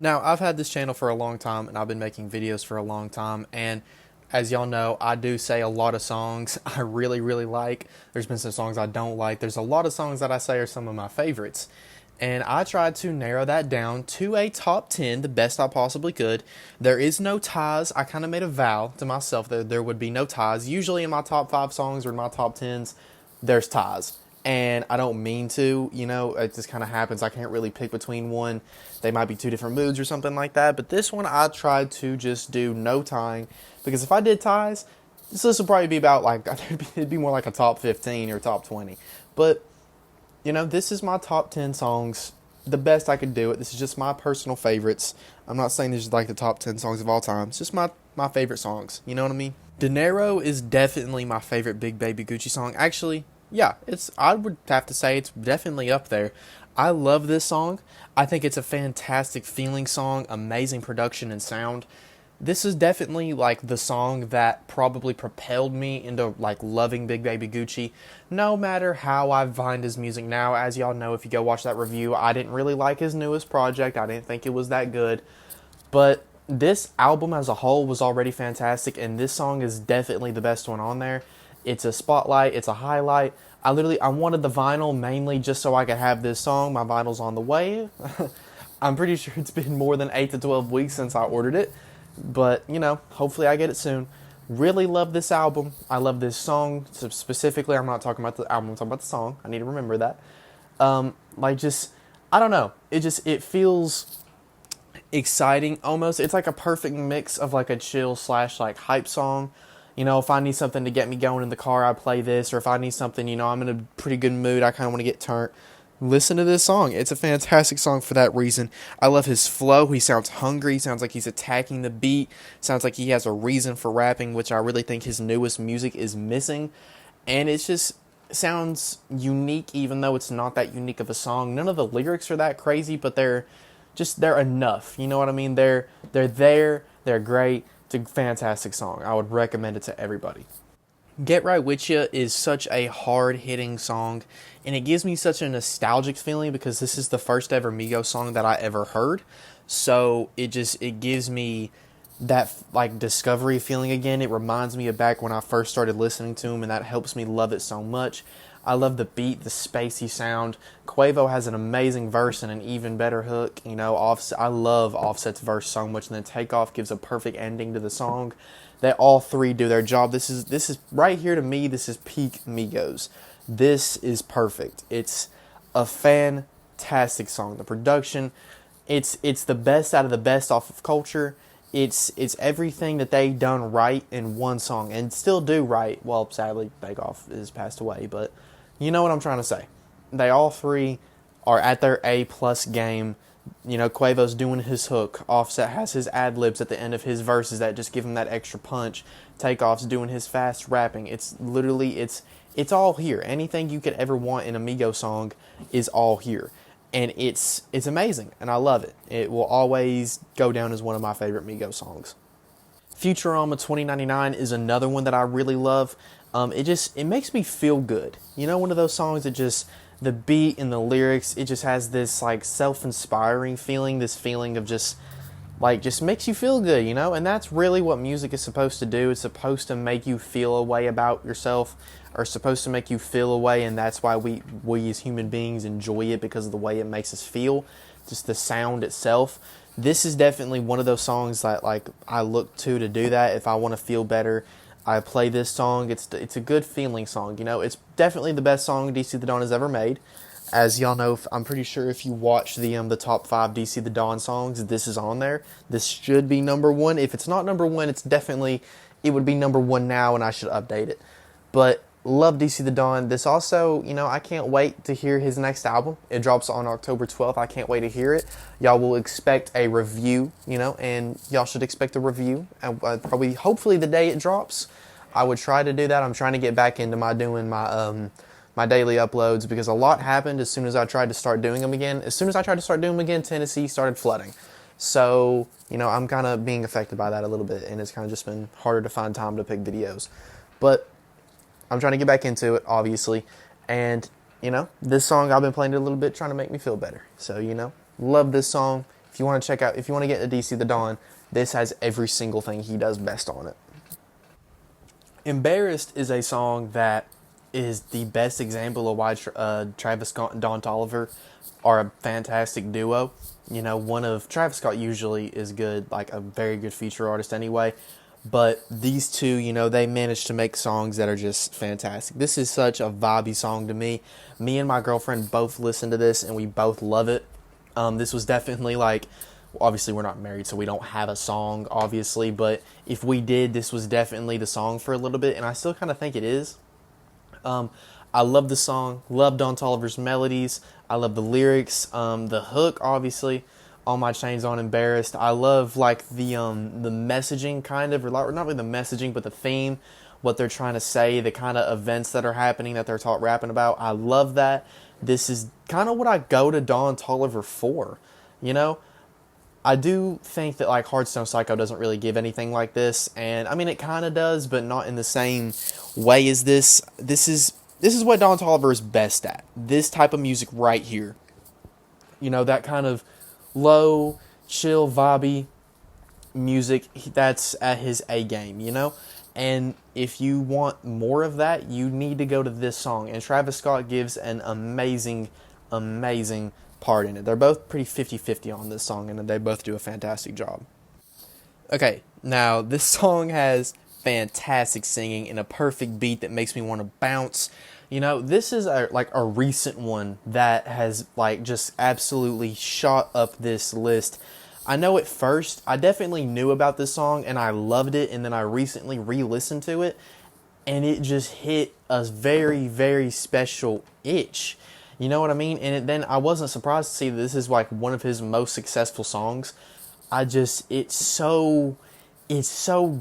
Now, I've had this channel for a long time and I've been making videos for a long time. And as y'all know, I do say a lot of songs I really, really like. There's been some songs I don't like. There's a lot of songs that I say are some of my favorites. And I tried to narrow that down to a top 10, the best I possibly could. There is no ties. I kind of made a vow to myself that there would be no ties. Usually in my top 5 songs or in my top 10s, there's ties. And I don't mean to, it just kind of happens. I can't really pick between one. They might be two different moods or something like that. But this one, I tried to just do no tying. Because if I did ties, this list would probably be about like, it'd be more like a top 15 or top 20. But this is my top 10 songs, the best I could do it. This is just my personal favorites. I'm not saying this is like the top 10 songs of all time. It's just my favorite songs. You know what I mean? Dinero is definitely my favorite Big Baby Gucci song. Actually, yeah, I would have to say it's definitely up there. I love this song. I think it's a fantastic feeling song, amazing production and sound. This is definitely like the song that probably propelled me into like loving Big Baby Gucci. No matter how I find his music now, as y'all know, if you go watch that review, I didn't really like his newest project. I didn't think it was that good. But this album as a whole was already fantastic, and this song is definitely the best one on there. It's a spotlight, it's a highlight. I wanted the vinyl mainly just so I could have this song. My vinyl's on the way. I'm pretty sure it's been more than 8 to 12 weeks since I ordered it. But, hopefully I get it soon. Really love this album. I love this song. So specifically, I'm not talking about the album, I'm talking about the song. I need to remember that. I don't know. It feels exciting almost. It's like a perfect mix of like a chill slash like hype song. If I need something to get me going in the car, I play this. Or if I need something, I'm in a pretty good mood, I kind of want to get turned. Listen to this song. It's a fantastic song for that reason. I love his flow. He sounds hungry. Sounds like he's attacking the beat. Sounds like he has a reason for rapping, which I really think his newest music is missing. And it just sounds unique, even though it's not that unique of a song. None of the lyrics are that crazy, but they're enough. You know what I mean? They're there. They're great. It's a fantastic song. I would recommend it to everybody. Get Right With Ya is such a hard-hitting song, and it gives me such a nostalgic feeling because this is the first ever Migos song that I ever heard. So it gives me that like discovery feeling again. It reminds me of back when I first started listening to him, and that helps me love it so much. I love the beat, the spacey sound. Quavo has an amazing verse and an even better hook. Offset, I love Offset's verse so much, and then Takeoff gives a perfect ending to the song. They all three do their job. This is right here to me. This is peak Migos. This is perfect. It's a fantastic song. The production, it's the best out of the best off of Culture. It's everything that they done right in one song and still do right. Well, sadly, Takeoff has passed away, but you know what I'm trying to say. They all three are at their A plus game. Quavo's doing his hook. Offset has his ad libs at the end of his verses that just give him that extra punch. Takeoff's doing his fast rapping. It's literally it's all here. Anything you could ever want in a Migos song is all here, and it's amazing, and I love it. It will always go down as one of my favorite Migos songs. Futurama 2099 is another one that I really love. It makes me feel good. One of those songs that just the beat and the lyrics, it just has this like self-inspiring feeling, this feeling of just makes you feel good, and that's really what music is supposed to do. It's supposed to make you feel a way about yourself, or supposed to make you feel a way, and that's why we as human beings enjoy it, because of the way it makes us feel, just the sound itself. This is definitely one of those songs that like I look to do that. If I want to feel better, I play this song. It's a good feeling song. It's definitely the best song DC the Don has ever made. As y'all know, I'm pretty sure if you watch the top 5 DC the Don songs, this is on there. This should be number 1. If it's not number 1, it would be number 1 now, and I should update it. But love DC the Don. This also, I can't wait to hear his next album. It drops on October 12th. I can't wait to hear it. Y'all will expect a review, and y'all should expect a review. Hopefully the day it drops. I would try to do that. I'm trying to get back into doing my daily uploads, because a lot happened as soon as I tried to start doing them again. As soon as I tried to start doing them again, Tennessee started flooding. So, I'm kind of being affected by that a little bit, and it's kind of just been harder to find time to pick videos. But I'm trying to get back into it, obviously. And, this song, I've been playing it a little bit, trying to make me feel better. So, love this song. If you want to check out, if you want to get into DC the Don, this has every single thing he does best on it. Embarrassed is a song that is the best example of why Travis Scott and Don Toliver are a fantastic duo. You know, one of Travis Scott usually is good, like a very good feature artist anyway. But these two, you know, they managed to make songs that are just fantastic. This is such a vibey song to me. Me and my girlfriend both listen to this and we both love it. This was definitely like, obviously we're not married, so we don't have a song, obviously. But if we did, this was definitely the song for a little bit. And I still kind of think it is. I love the song, love Don Toliver's melodies, I love the lyrics, the hook, obviously, All My Chains On Embarrassed. I love like the messaging kind of, or not really the messaging, but the theme, what they're trying to say, the kind of events that are happening that they're rapping about. I love that. This is kind of what I go to Don Toliver for, you know? I do think that like Hardstone Psycho doesn't really give anything like this, and I mean it kind of does, but not in the same way as this. This is what Don Toliver is best at. This type of music right here, you know, that kind of low, chill, vibey music. That's at his A game, you know. And if you want more of that, you need to go to this song. And Travis Scott gives an amazing, amazing part in it. They're both pretty 50-50 on this song, and they both do a fantastic job. Okay, now this song has fantastic singing and a perfect beat that makes me want to bounce. You know, this is a recent one that has like just absolutely shot up this list. I know at first, I definitely knew about this song and I loved it, and then I recently re-listened to it and it just hit a very, very special itch. You know what I mean? And then I wasn't surprised to see that this is like one of his most successful songs. It's so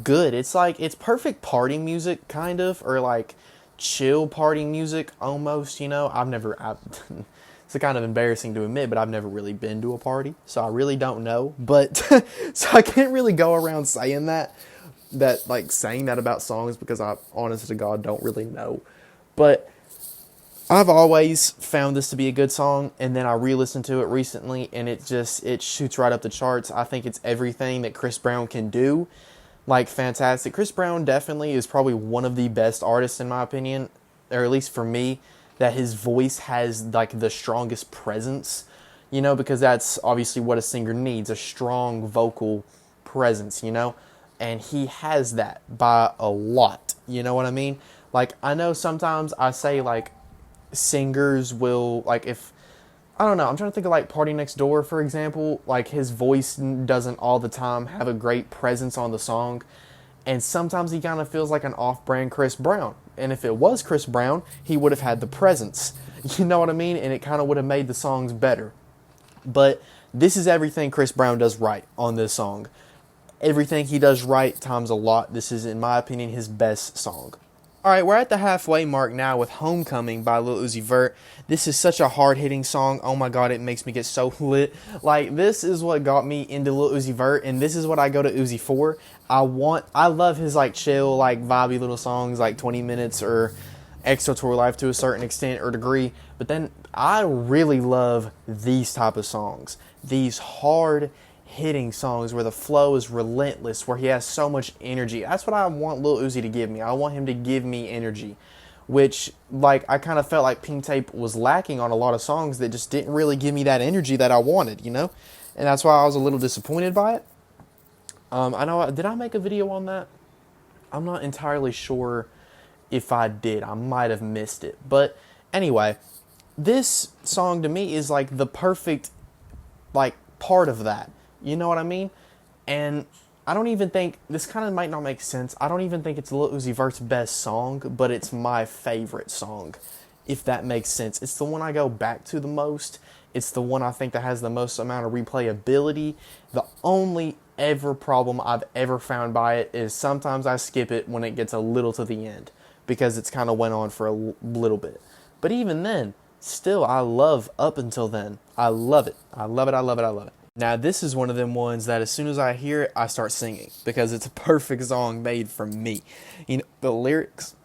good. It's like, it's perfect party music, kind of, or like chill party music almost, you know? It's kind of embarrassing to admit, but I've never really been to a party, so I really don't know. But, so I can't really go around saying that about songs, because I, honest to God, don't really know. But I've always found this to be a good song, and then I re-listened to it recently, and it shoots right up the charts. I think it's everything that Chris Brown can do. Like, fantastic. Chris Brown definitely is probably one of the best artists, in my opinion, or at least for me, that his voice has, like, the strongest presence, you know, because that's obviously what a singer needs, a strong vocal presence, you know, and he has that by a lot, you know what I mean? Like, I know sometimes I say, like, singers will, like, if, I don't know, I'm trying to think of, like, Party Next Door, for example. Like, his voice doesn't all the time have a great presence on the song, and sometimes he kind of feels like an off-brand Chris Brown. And if it was Chris Brown, he would have had the presence, you know what I mean? And it kind of would have made the songs better. But this is everything Chris Brown does right on this song. Everything he does right times a lot. This is, in my opinion, his best song. Alright, we're at the halfway mark now with Homecoming by Lil Uzi Vert. This is such a hard-hitting song. Oh my god, it makes me get so lit. Like, this is what got me into Lil Uzi Vert, and this is what I go to Uzi for. I love his, like, chill, like, vibey little songs, like 20 Minutes or Extra Tour Life to a certain extent or degree. But then, I really love these type of songs. These hard-hitting songs where the flow is relentless, where he has so much energy. That's what I want Lil Uzi to give me. I want him to give me energy, which, like, I kind of felt like Pink Tape was lacking on a lot of songs that just didn't really give me that energy that I wanted, you know? And that's why I was a little disappointed by it. I know, did I make a video on that? I'm not entirely sure if I did. I might have missed it. But anyway, this song to me is like the perfect, like, part of that. You know what I mean? And I don't even think, this kind of might not make sense, I don't even think it's Lil Uzi Vert's best song, but it's my favorite song, if that makes sense. It's the one I go back to the most. It's the one I think that has the most amount of replayability. The only ever problem I've ever found by it is sometimes I skip it when it gets a little to the end, because it's kind of went on for a little bit. But even then, still, I love up until then. I love it. I love it, I love it, I love it. Now, this is one of them ones that as soon as I hear it, I start singing, because it's a perfect song made for me. You know, the lyrics,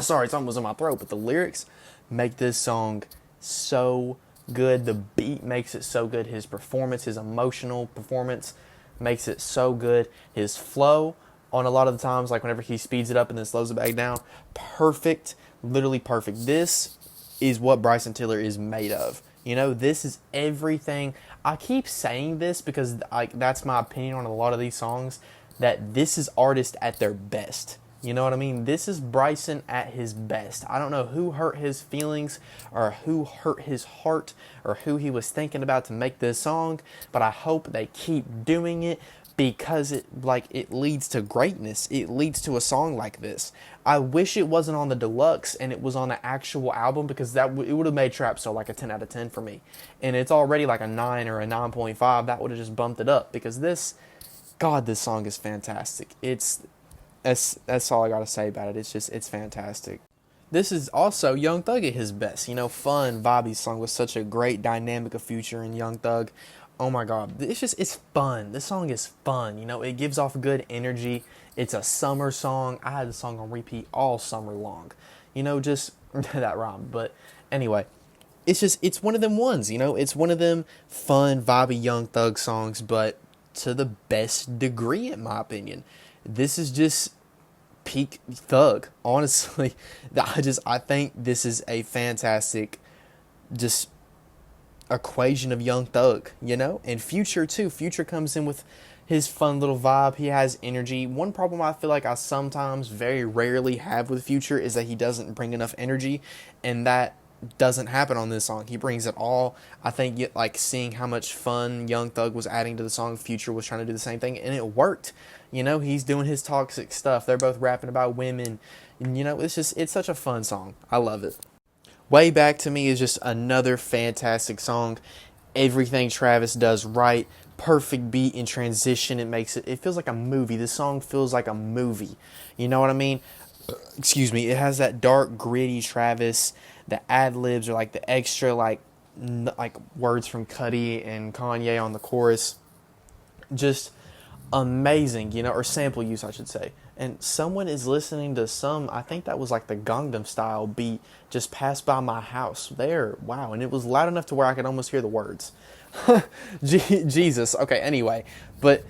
sorry, something was in my throat, but the lyrics make this song so good. The beat makes it so good. His performance, his emotional performance makes it so good. His flow on a lot of the times, like whenever he speeds it up and then slows it back down, perfect, literally perfect. This is what Bryson Tiller is made of. You know, this is everything. I keep saying this because that's my opinion on a lot of these songs, that this is artist at their best. You know what I mean? This is Bryson at his best. I don't know who hurt his feelings or who hurt his heart or who he was thinking about to make this song, but I hope they keep doing it because it leads to greatness. It leads to a song like this. I wish it wasn't on the deluxe and it was on the actual album, because it would have made Trap Soul like a 10 out of 10 for me. And it's already like a 9 or a 9.5. That would have just bumped it up, because this song is fantastic. That's all I gotta say about it. It's fantastic. This is also Young Thug at his best. You know, fun, vibey song with such a great dynamic of Future and Young Thug. Oh my god, it's fun. This song is fun. You know, it gives off good energy. It's a summer song. I had the song on repeat all summer long. You know, just that rhyme. But anyway, it's one of them ones. You know, it's one of them fun, vibey Young Thug songs, but to the best degree, in my opinion. This is just peak Thug. Honestly, I think this is a fantastic, just equation of Young Thug, you know? And Future too. Future comes in with his fun little vibe. He has energy. One problem I feel like I sometimes very rarely have with Future is that he doesn't bring enough energy, and that doesn't happen on this song. He brings it all. I think like seeing how much fun Young Thug was adding to the song, Future was trying to do the same thing, and it worked. You know, he's doing his toxic stuff. They're both rapping about women, and you know, it's such a fun song. I love it. Way Back to Me is just another fantastic song. Everything Travis does right. Perfect beat and transition. It feels like a movie. This song feels like a movie. You know what I mean? Excuse me. It has that dark, gritty Travis. The ad-libs are like the extra like words from Cudi and Kanye on the chorus. Just amazing, you know, or sample use, I should say. And someone is listening to I think that was like the Gangnam Style beat just passed by my house there. Wow. And it was loud enough to where I could almost hear the words. Jesus. Okay. Anyway, but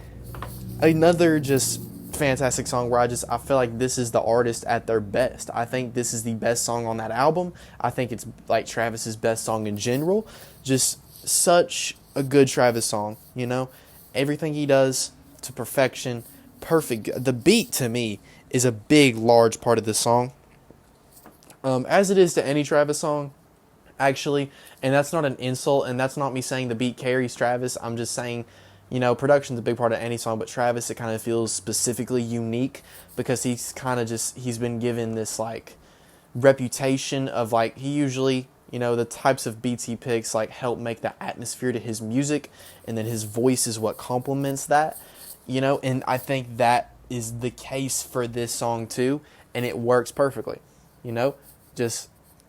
another just fantastic song where I feel like this is the artist at their best. I think this is the best song on that album. I think it's like Travis's best song in general. Just such a good Travis song, you know, everything he does to perfection. Perfect. The beat to me is a big, large part of this song, as it is to any Travis song, actually. And that's not an insult, and that's not me saying the beat carries Travis. I'm just saying, you know, production's a big part of any song, but Travis, it kind of feels specifically unique because he's been given this like reputation of like, he usually, you know, the types of beats he picks like help make the atmosphere to his music, and then his voice is what complements that. You know, and I think that is the case for this song too, and it works perfectly. You know, just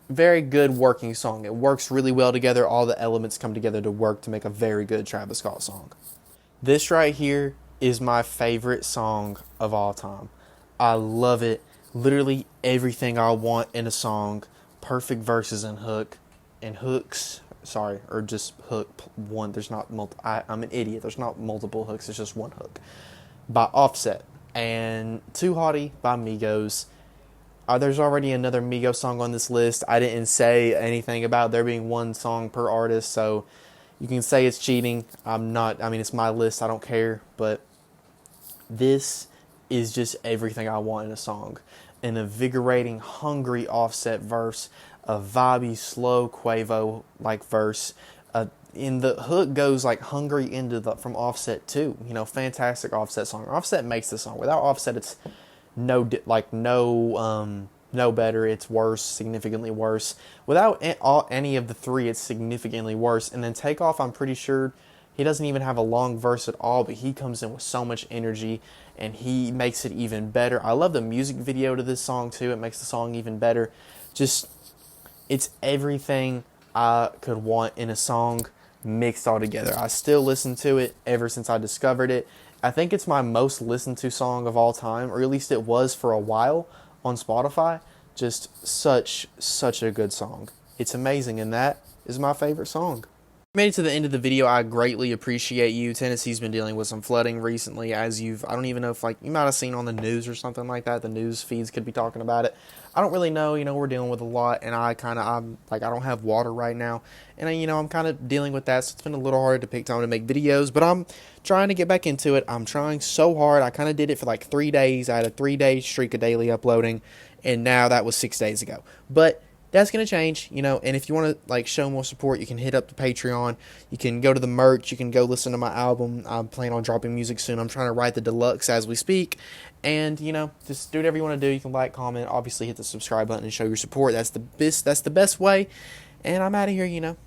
very good working song. It works really well together. All the elements come together to work to make a very good Travis Scott song. This right here is my favorite song of all time. I love it. Literally everything I want in a song. Perfect verses and hooks. Sorry, or just hook one. There's not I'm an idiot. There's not multiple hooks. It's just one hook. By Offset and Too Hotty by Migos. There's already another Migos song on this list. I didn't say anything about there being one song per artist, so you can say it's cheating. It's my list. I don't care. But this is just everything I want in a song. An invigorating, hungry Offset verse. A vibey, slow Quavo like verse. In the hook goes like hungry from Offset too. You know, fantastic Offset song. Offset makes the song. Without Offset, it's no better. It's worse, significantly worse. Without any of the three, it's significantly worse. And then Takeoff, I'm pretty sure he doesn't even have a long verse at all, but he comes in with so much energy and he makes it even better. I love the music video to this song too. It makes the song even better. Just, it's everything I could want in a song mixed all together. I still listen to it ever since I discovered it. I think it's my most listened to song of all time, or at least it was for a while on Spotify. Just such a good song. It's amazing in that. is my favorite song. Made it to the end of the video. I greatly appreciate you. Tennessee's been dealing with some flooding recently, as I don't even know if, like, you might have seen on the news or something like that. The news feeds could be talking about it. I don't really know. We're dealing with a lot, and I'm like, I don't have water right now, and I'm kind of dealing with that, so it's been a little hard to pick time to make videos, but I'm trying to get back into it. I'm trying so hard. I kind of did it for like 3 days. I had a 3-day streak of daily uploading, and now that was 6 days ago. But that's going to change, and if you want to, like, show more support, you can hit up the Patreon, you can go to the merch, you can go listen to my album. I'm planning on dropping music soon. I'm trying to write the deluxe as we speak, and, just do whatever you want to do. You can like, comment, obviously hit the subscribe button and show your support. That's the best way, and I'm out of here,